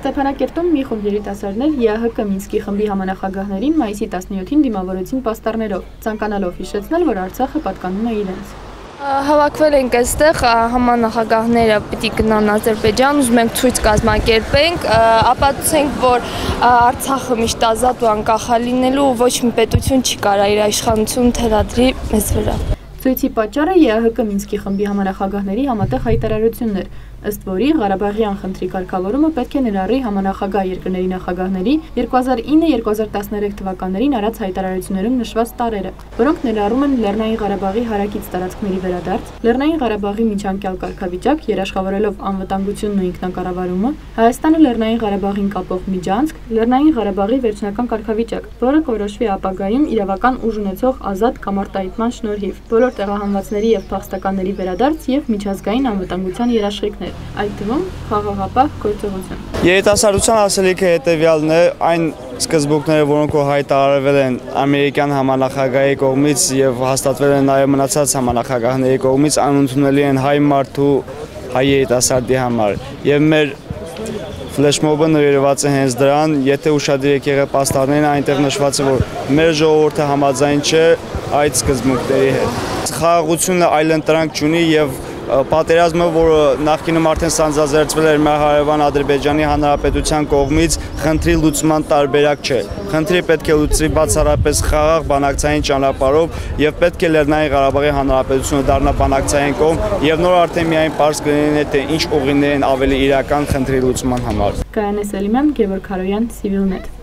Ստեփանակերտում մի խումբ երիտասարդներ ԵԱՀԿ Մինսկի խմբի համանախագահներին մայիսի 17-ին դիմավորեցին պաստառներով, ցանկանալով հիշեցնել, որ Արցախը պատկանում է իրենց։ Հավաքվել ենք այստեղ համանախագահները պիտի գնան Ադրբեջան, ուզում ենք ցույց կազմակերպենք, ապացուցենք, որ Արցախը միշտ ազատ ու անկախ է լինելու, ոչ մի պետություն չի կարող իր իշխանություն թելադրի մեզ վրա։ Ցույցի պատճառը ԵԱՀԿ Մինսկի խմբի համանախագահների համատեղ հայտարարությունն էր, ըստ որի Ղարաբաղյան խնդրի կարգավորումը պետք է ներառի համանախագահ երկրների նախագահների 2009-2013 թվականներին արած հայտարարություններում նշված տարրերը, որոնք ներառում են Լեռնային Ղարաբաղի հարակից տարածքների վերադարձ, Լեռնային Ղարաբաղի միջանկյալ կարգավիճակ, երաշխավորելով անվտանգությունն ու ինքնակառավարումը, Հայաստանը Լեռնային Ղարաբաղին կապող միջանցք, Լեռնային Ղարաբաղի վերջնական կարգավիճակ, որը կորոշվի ապագայում իրավական ուժ ունեցող ազատ կամ արտահայտման շնորհիվ, բոլոր տեղահանվածների եւ փախստականների վերադարձ եւ միջազգային անվտանգության երաշխիքներ, այդ թվում խաղաղապահ գործողություն։ Երիտասարդության ասելիքը հետևյալն է, այն սկզբունքները, որոնք հայտարարվել են ամերիկյան համանախագահի կողմից եւ հաստատվել են նաեւ մնացած համանախագահների կողմից, անընդունելի են հայ մարդու, հայ երիտասարդի համար եւ մեր ֆլեշմոբը նվիրված է հենց դրան, եթե ուշադիր եք եղել պաստառներին, այնտեղ նշված է, որ մեր ժողովուրդը համաձայն չէ այդ սկզբունքների հետ։ Խաղաղությունը այլընտրանք չունի եւ պատերազմը, որը նախկինում արդեն սանձազերծվել էր մեր հարևան Ադրբեջանի Հանրապետության կողմից, խնդրի լուծման տարբերակ չէ։ Խնդրի պետք է լուծվի բացառապես խաղաղ բանակցային ճանապարհով եւ պետք է Լեռնային Ղարաբաղի Հանրապետությունը դառնա բանակցային կողմ եւ նոր արդեն միայն պարզ կլինի, թե ինչ ուղիներ են ավելի իրական խնդրի լուծման համար։ Գայանե Սելիմյան, Գևորգ Քարոյան, Civilnet։